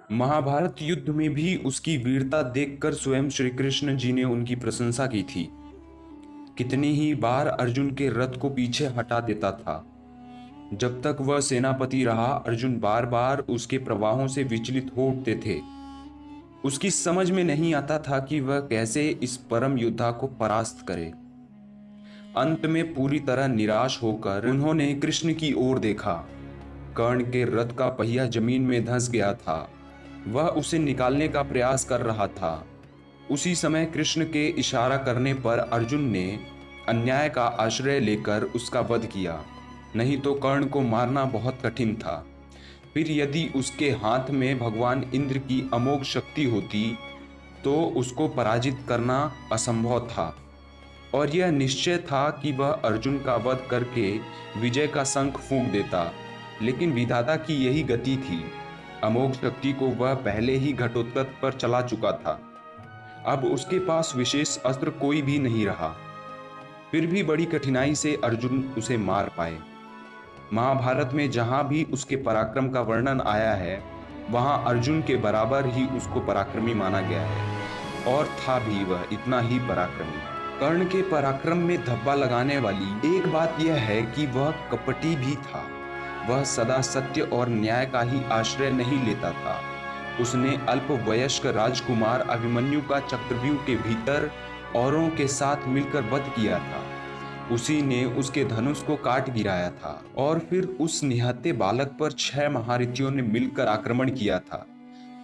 महाभारत युद्ध में भी उसकी वीरता देखकर स्वयं श्री कृष्ण जी ने उनकी प्रशंसा की थी। कितनी ही बार अर्जुन के रथ को पीछे हटा देता था। जब तक वह सेनापति रहा, अर्जुन बार बार उसके प्रवाहों से विचलित हो उठते थे। उसकी समझ में नहीं आता था कि वह कैसे इस परम योद्धा को परास्त करे। अंत में पूरी तरह निराश होकर उन्होंने कृष्ण की ओर देखा। कर्ण के रथ का पहिया जमीन में धंस गया था। वह उसे निकालने का प्रयास कर रहा था। उसी समय कृष्ण के इशारा करने पर अर्जुन ने अन्याय का आश्रय लेकर उसका वध किया। नहीं तो कर्ण को मारना बहुत कठिन था। फिर यदि उसके हाथ में भगवान इंद्र की अमोघ शक्ति होती तो उसको पराजित करना असंभव था। और यह निश्चय था कि वह अर्जुन का वध करके विजय का शंख फूंक देता। लेकिन विधाता की यही गति थी। अमोघ शक्ति को वह पहले ही घटोत्कच पर चला चुका था। अब उसके पास विशेष अस्त्र कोई भी नहीं रहा। फिर भी बड़ी कठिनाई से अर्जुन उसे मार पाए। महाभारत में जहां भी उसके पराक्रम का वर्णन आया है, वहां अर्जुन के बराबर ही उसको पराक्रमी माना गया है। और था भी वह इतना ही पराक्रमी। कर्ण के पराक्रम में धब्बा लगाने वाली एक बात यह है कि वह कपटी भी था। वह सदा सत्य और न्याय का ही आश्रय नहीं लेता था। उसने अल्पवयस्क राजकुमार अभिमन्यु का चक्रव्यूह के भीतर औरों के साथ मिलकर वध किया था। उसी ने उसके धनुष को काट गिराया था। और फिर उस निहत्थे बालक पर 6 महारथियों ने मिलकर आक्रमण किया था,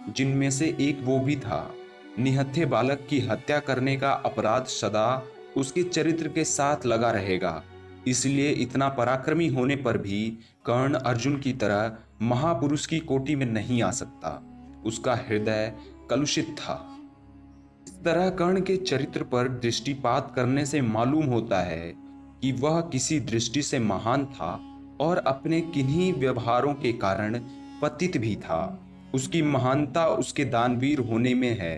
जिनमें से एक वो भी था। निहत्थे बालक की हत्या करने का अपराध सदा उसके चरित्र के साथ लगा रहेगा। इसलिए इतना पराक्रमी होने पर भी कर्ण अर्जुन की तरह महापुरुष की कोटि में नहीं आ सकता। उसका हृदय कलुषित था। इस तरह कर्ण के चरित्र पर दृष्टिपात करने से मालूम होता है कि वह किसी दृष्टि से महान था और अपने किन्हीं व्यवहारों के कारण पतित भी था। उसकी महानता उसके दानवीर होने में है,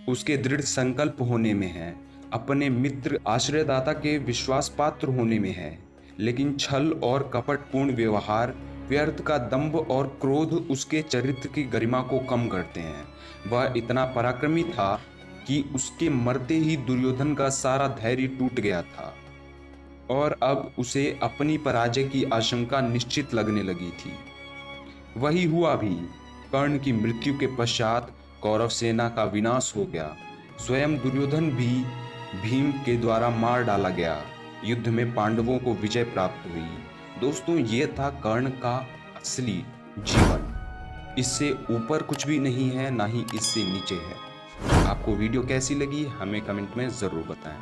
उसके दृढ़ संकल्प होने में है, अपने मित्र आश्रयदाता के विश्वास पात्र होने में है। लेकिन छल और कपटपूर्ण व्यवहार, व्यर्थ का दंभ और क्रोध उसके चरित्र की गरिमा को कम करते हैं। वह इतना पराक्रमी था कि उसके मरते ही दुर्योधन का सारा धैर्य टूट गया था और अब उसे अपनी पराजय की आशंका निश्चित लगने लगी थी। वही हुआ भी। कर्ण की मृत्यु के पश्चात कौरव सेना का विनाश हो गया। स्वयं दुर्योधन भी भीम के द्वारा मार डाला गया। युद्ध में पांडवों को विजय प्राप्त हुई। दोस्तों, ये था कर्ण का असली जीवन। इससे ऊपर कुछ भी नहीं है, ना ही इससे नीचे है। आपको वीडियो कैसी लगी हमें कमेंट में ज़रूर बताएं।